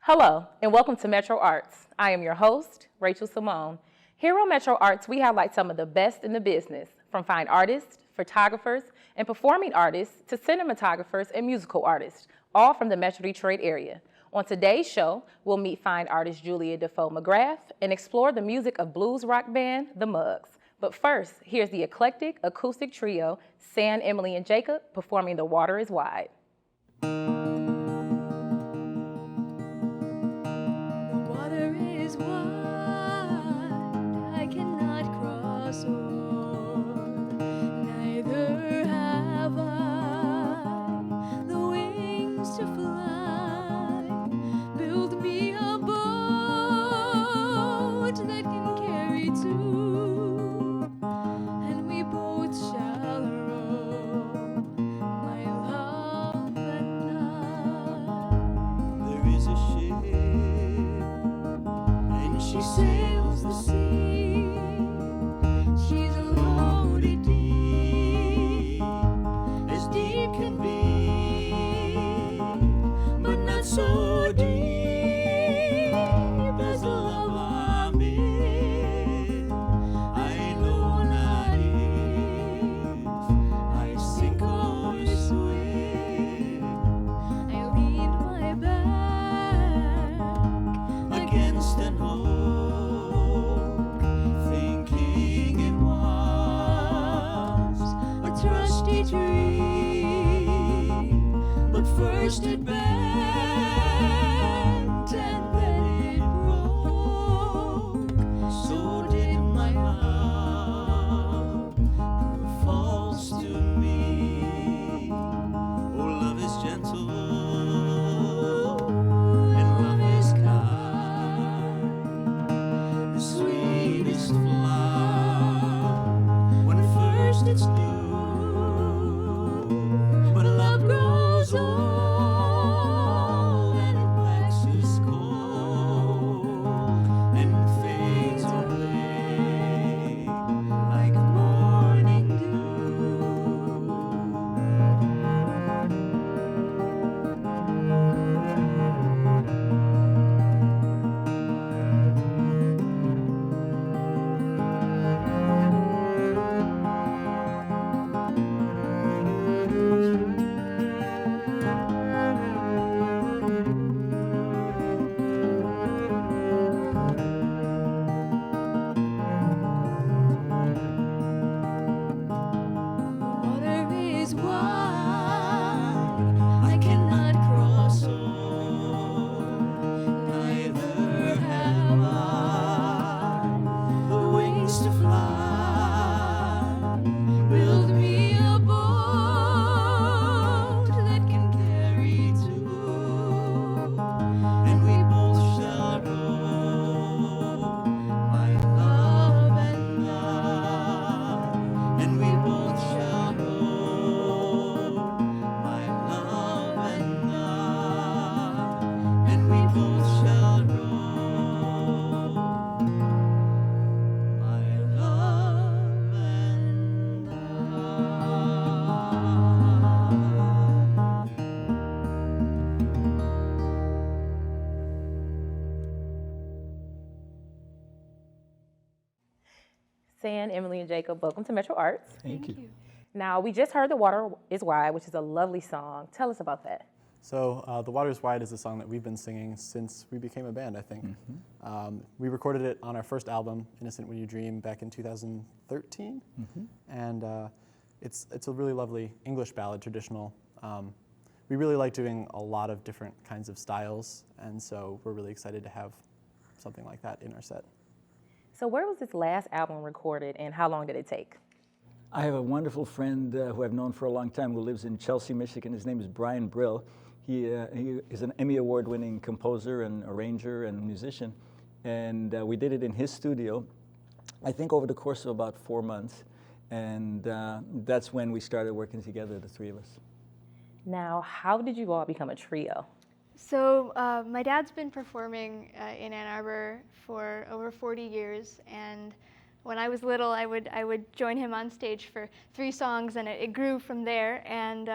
Hello, and welcome to MetroArts. I am your host, Rachel Simone. Here on MetroArts, we highlight some of the best in the business, from fine artists, photographers, and performing artists to cinematographers and musical artists, all from the Metro Detroit area. On today's show, we'll meet fine artist Julia Dufault McGrath and explore the music of blues rock band, The Mugs. But first, here's the eclectic acoustic trio, San, Emily, and Jacob, performing The Water is Wide. She sails the sea. She's loaded deep, as deep can be, but not so deep as the love I'm in. I know not if I sink or swim. I leaned my back against an oak, tree, but first it bent and then it broke. So did my love prove false to me. Oh, love is gentle and love is kind, the sweetest flower when at first it's new. Old and it waxes cold and fades away like morning to fly. Build me a boat that can carry two, and we both shall row, my love and I, and we both shall row, my love and I, and we both shall row. San, Emily, and Jacob, welcome to MetroArts. Thank you. Now, we just heard The Water is Wide, which is a lovely song. Tell us about that. So The Water is Wide is a song that we've been singing since we became a band, I think. Mm-hmm. We recorded it on our first album, Innocent When You Dream, back in 2013. Mm-hmm. And it's a really lovely English ballad, traditional. We really like doing a lot of different kinds of styles, and so we're really excited to have something like that in our set. So where was this last album recorded, and how long did it take? I have a wonderful friend who I've known for a long time who lives in Chelsea, Michigan. His name is Brian Brill. He is an Emmy Award-winning composer and arranger and musician, and we did it in his studio, I think over the course of about 4 months, and that's when we started working together, the three of us. Now, how did you all become a trio? So my dad's been performing in Ann Arbor for over 40 years, and when I was little, I would join him on stage for 3 songs, and it grew from there. And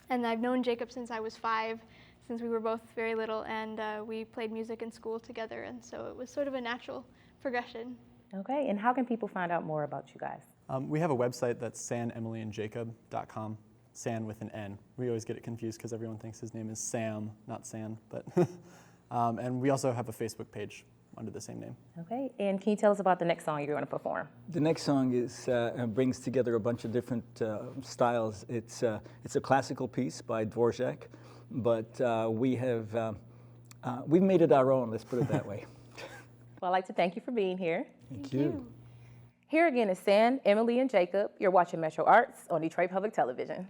I've known Jacob since I was 5, since we were both very little, and we played music in school together, and so it was sort of a natural progression. Okay, and how can people find out more about you guys? We have a website that's sanemilyanjacob.com, San with an N. We always get it confused because everyone thinks his name is Sam, not San, but and we also have a Facebook page under the same name. Okay, and can you tell us about the next song you're going to perform? The next song is brings together a bunch of different styles. It's a classical piece by Dvorak, but we've made it our own. Let's put it that way. Well, I'd like to thank you for being here. Thank you. Here again is San, Emily, and Jacob. You're watching Metro Arts on Detroit Public Television.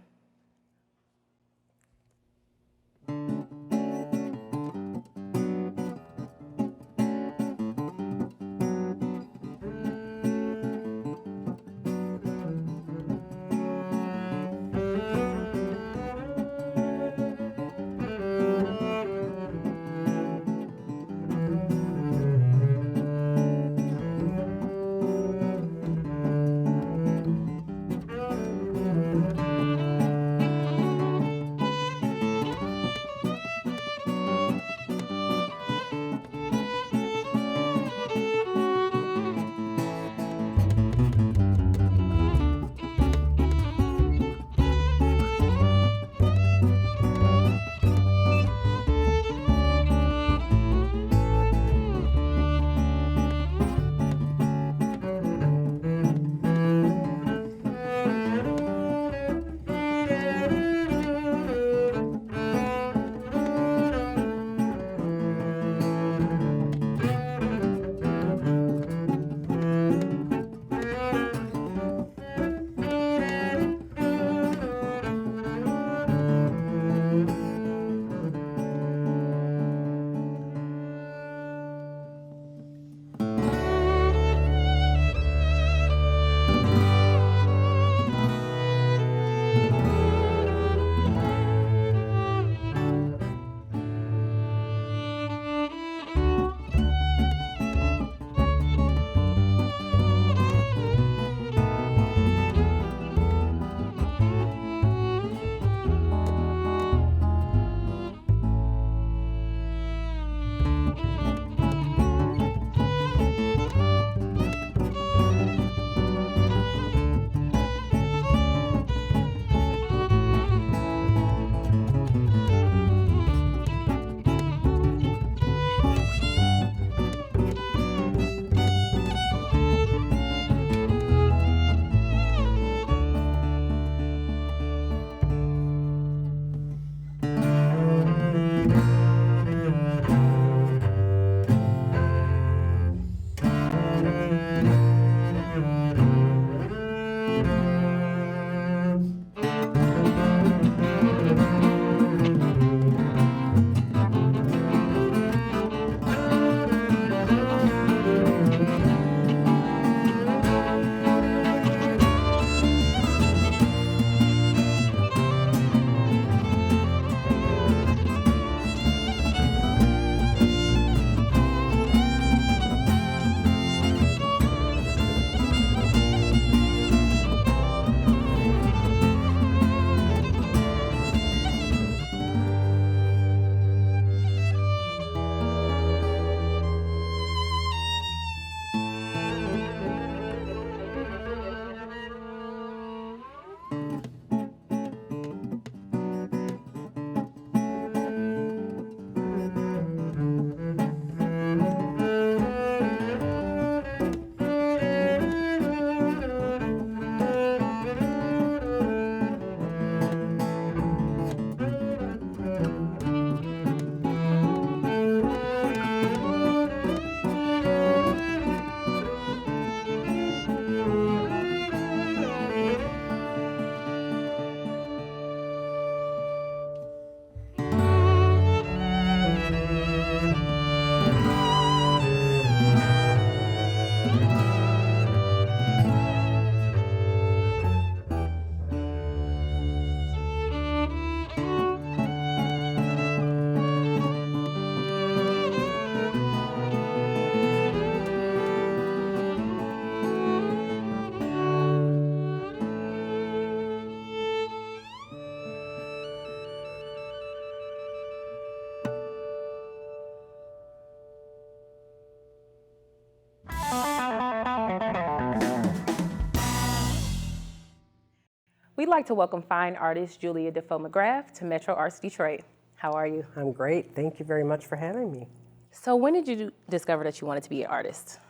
we'd like to welcome fine artist Julia Dufault McGrath to MetroArts Detroit. How are you? I'm great. Thank you very much for having me. So when did you discover that you wanted to be an artist?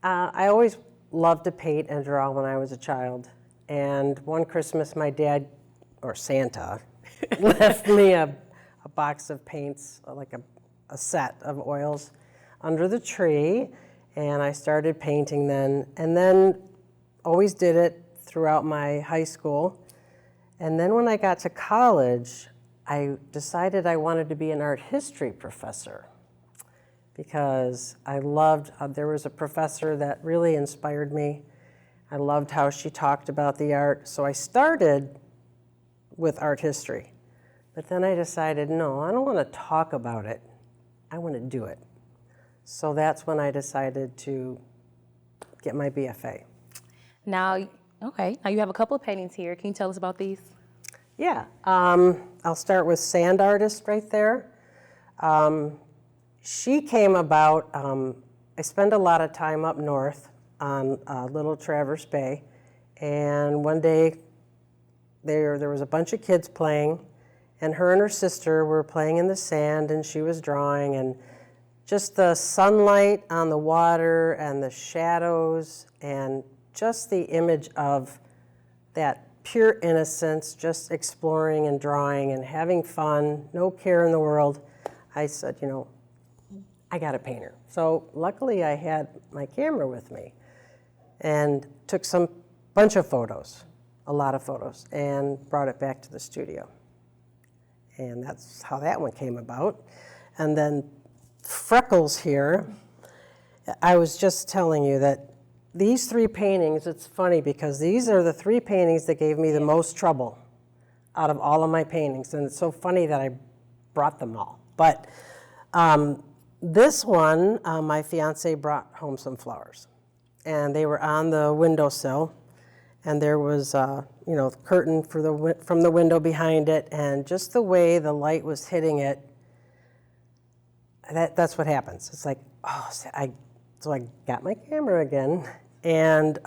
I always loved to paint and draw when I was a child. And one Christmas, my dad, or Santa, left me a box of paints, like a set of oils, under the tree. And I started painting then. And then always did it throughout my high school. And then when I got to college, I decided I wanted to be an art history professor because I loved, there was a professor that really inspired me. I loved how she talked about the art. So I started with art history. But then I decided, no, I don't want to talk about it. I want to do it. So that's when I decided to get my BFA. Now, okay, now you have a couple of paintings here. Can you tell us about these? Yeah, I'll start with Sand Artist right there. She came about, I spend a lot of time up north on Little Traverse Bay, and one day there was a bunch of kids playing, and her and her sister were playing in the sand, and she was drawing, and just the sunlight on the water and the shadows and just the image of that pure innocence, just exploring and drawing and having fun, no care in the world. I said, you know, I got to paint her. So luckily I had my camera with me and took bunch of photos, a lot of photos, and brought it back to the studio. And that's how that one came about. And then Freckles here, I was just telling you that these three paintings, it's funny because these are the three paintings that gave me the most trouble out of all of my paintings. And it's so funny that I brought them all. But this one, my fiance brought home some flowers. And they were on the windowsill. And there was, you know, curtain from the window behind it. And just the way the light was hitting it, that's what happens. It's like, oh, so I got my camera again and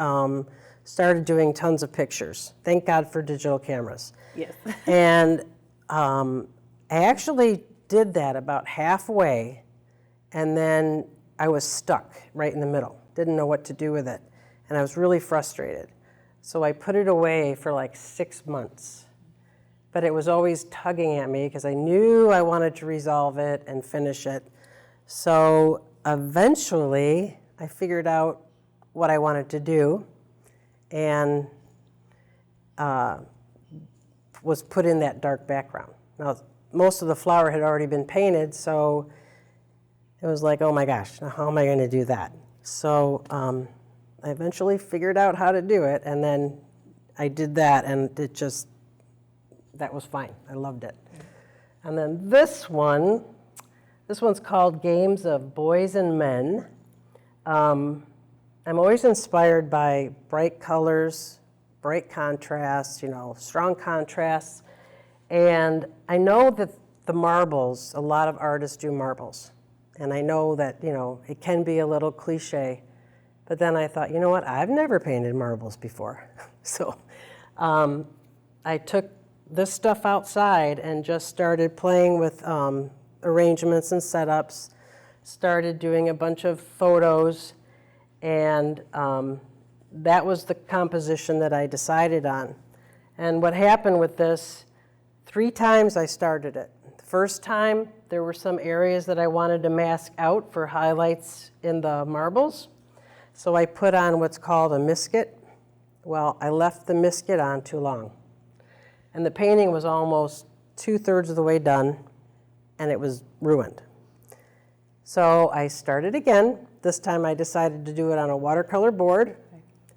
started doing tons of pictures. Thank God for digital cameras. Yes. And I actually did that about halfway, and then I was stuck right in the middle. Didn't know what to do with it, and I was really frustrated. So I put it away for like 6 months. But it was always tugging at me because I knew I wanted to resolve it and finish it. So eventually, I figured out what I wanted to do and was put in that dark background. Now, most of the flower had already been painted, so it was like, oh my gosh, now how am I going to do that? So I eventually figured out how to do it, and then I did that, and that was fine. I loved it. And then this one's called Games of Boys and Men. I'm always inspired by bright colors, bright contrasts, you know, strong contrasts. And I know that the marbles, a lot of artists do marbles. And I know that, you know, it can be a little cliche. But then I thought, you know what, I've never painted marbles before. So I took this stuff outside and just started playing with arrangements and setups, started doing a bunch of photos, and that was the composition that I decided on. And what happened with this, 3 times I started it. The first time, there were some areas that I wanted to mask out for highlights in the marbles. So I put on what's called a misket. Well, I left the misket on too long. And the painting was almost 2/3 of the way done, and it was ruined. So I started again. This time I decided to do it on a watercolor board.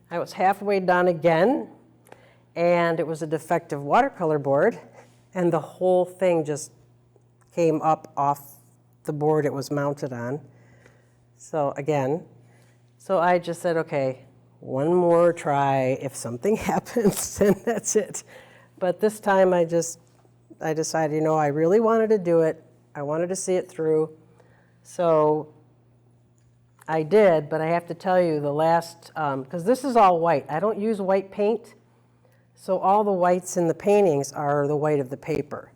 I was halfway done again, and it was a defective watercolor board, and the whole thing just came up off the board it was mounted on. So again, so I just said, okay, one more try. If something happens, then that's it. But this time I decided, you know, I really wanted to do it. I wanted to see it through. So I did, but I have to tell you the last, because this is all white. I don't use white paint. So all the whites in the paintings are the white of the paper.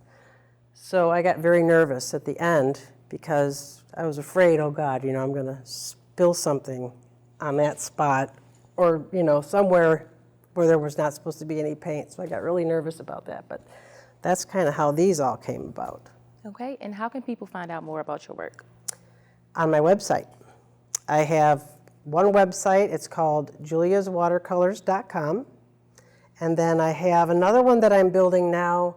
So I got very nervous at the end because I was afraid, oh God, I'm going to spill something on that spot or, somewhere where there was not supposed to be any paint. So I got really nervous about that. But that's kind of how these all came about. Okay, and how can people find out more about your work? On my website. I have one website. It's called juliaswatercolors.com. And then I have another one that I'm building now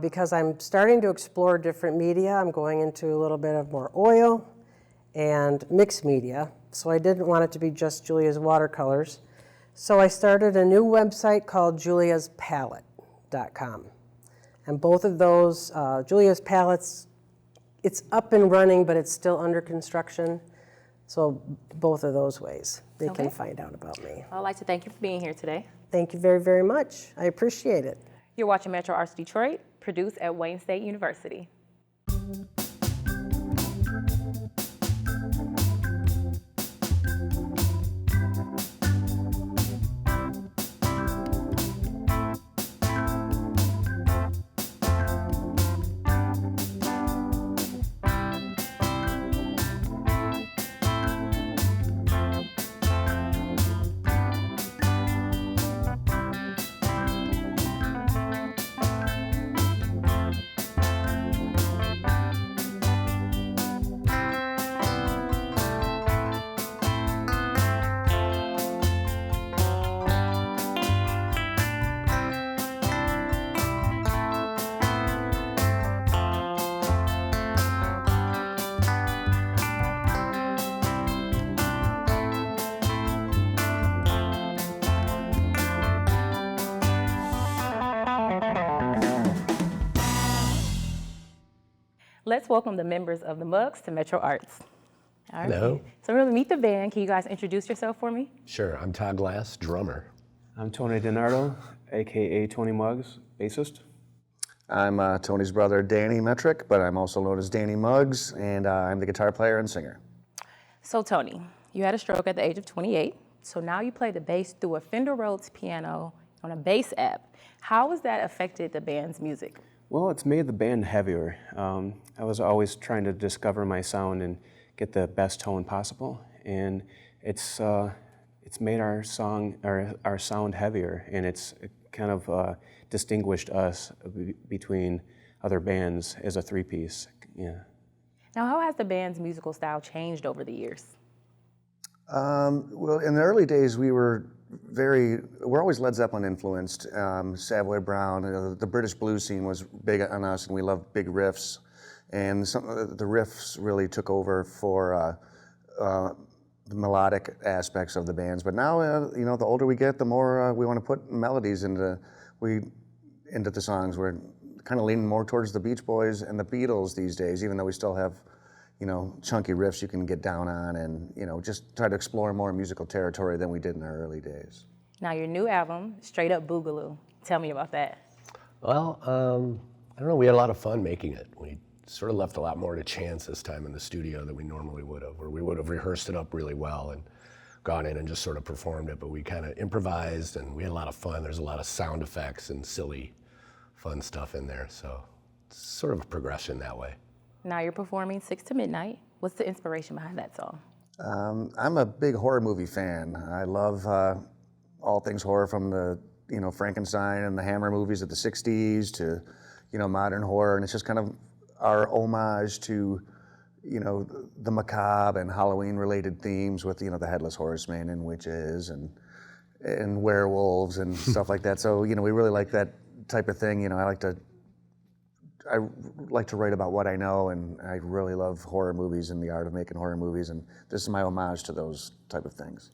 because I'm starting to explore different media. I'm going into a little bit of more oil and mixed media. So I didn't want it to be just Julia's Watercolors. So I started a new website called juliaspalette.com. And both of those, Julia's Palettes, it's up and running, but it's still under construction. So both of those ways, they can find out about me. I'd like to thank you for being here today. Thank you very, very much. I appreciate it. You're watching MetroArts Detroit, produced at Wayne State University. Let's welcome the members of the Mugs to MetroArts. All right. Hello. So we're going to meet the band. Can you guys introduce yourself for me? Sure, I'm Todd Glass, drummer. I'm Tony DiNardo, aka Tony Muggs, bassist. I'm Tony's brother, Danny Metric, but I'm also known as Danny Muggs, and I'm the guitar player and singer. So Tony, you had a stroke at the age of 28. So now you play the bass through a Fender Rhodes piano on a bass app. How has that affected the band's music? Well, it's made the band heavier. I was always trying to discover my sound and get the best tone possible, and it's made our sound heavier, and it's kind of distinguished us between other bands as a three-piece. Yeah. Now, how has the band's musical style changed over the years? Well, in the early days, we're always Led Zeppelin influenced. Savoy Brown, the British blues scene was big on us, and we loved big riffs. And the riffs really took over for the melodic aspects of the bands. But now, the older we get, the more we want to put melodies into the songs. We're kind of leaning more towards the Beach Boys and the Beatles these days, even though we still have chunky riffs you can get down on and, just try to explore more musical territory than we did in our early days. Now, your new album, Straight Up Boogaloo. Tell me about that. Well, I don't know, we had a lot of fun making it. We sort of left a lot more to chance this time in the studio than we normally would have, where we would have rehearsed it up really well and gone in and just sort of performed it, but we kind of improvised and we had a lot of fun. There's a lot of sound effects and silly, fun stuff in there, so it's sort of a progression that way. Now you're performing 6 to Midnight. What's the inspiration behind that song? I'm a big horror movie fan. I love all things horror, from the Frankenstein and the Hammer movies of the 60s to modern horror, and it's just kind of our homage to the macabre and Halloween related themes with the Headless Horseman and witches and werewolves and stuff like that. So we really like that type of thing. I like to write about what I know, and I really love horror movies and the art of making horror movies, and this is my homage to those type of things.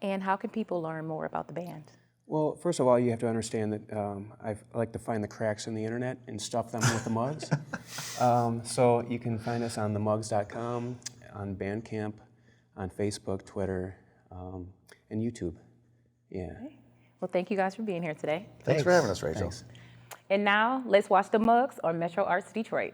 And how can people learn more about the band? Well, first of all, you have to understand that I like to find the cracks in the internet and stuff them with the Mugs. So you can find us on themugs.com, on Bandcamp, on Facebook, Twitter, and YouTube. Yeah. Okay. Well, thank you guys for being here today. Thanks for having us, Rachel. Thanks. And now, let's watch the Mugs on MetroArts Detroit.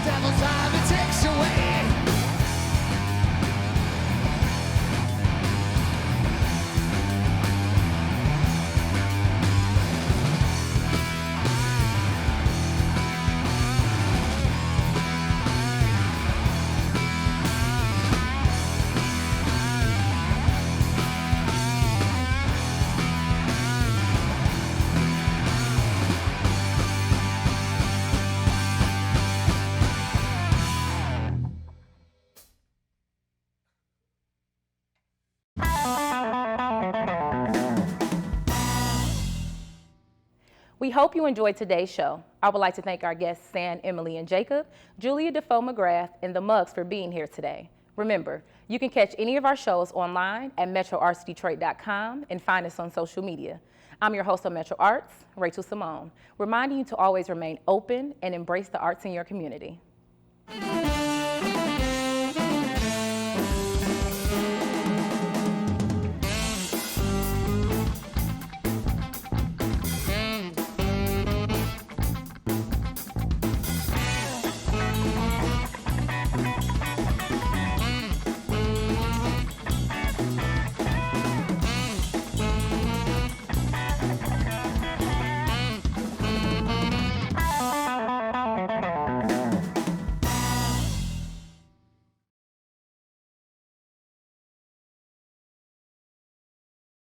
devil's arm it takes away. We hope you enjoyed today's show. I would like to thank our guests, San, Emily, and Jacob, Julia Dufault McGrath, and the Mugs for being here today. Remember, you can catch any of our shows online at MetroArtsDetroit.com and find us on social media. I'm your host of Metro Arts, Rachel Simone, reminding you to always remain open and embrace the arts in your community.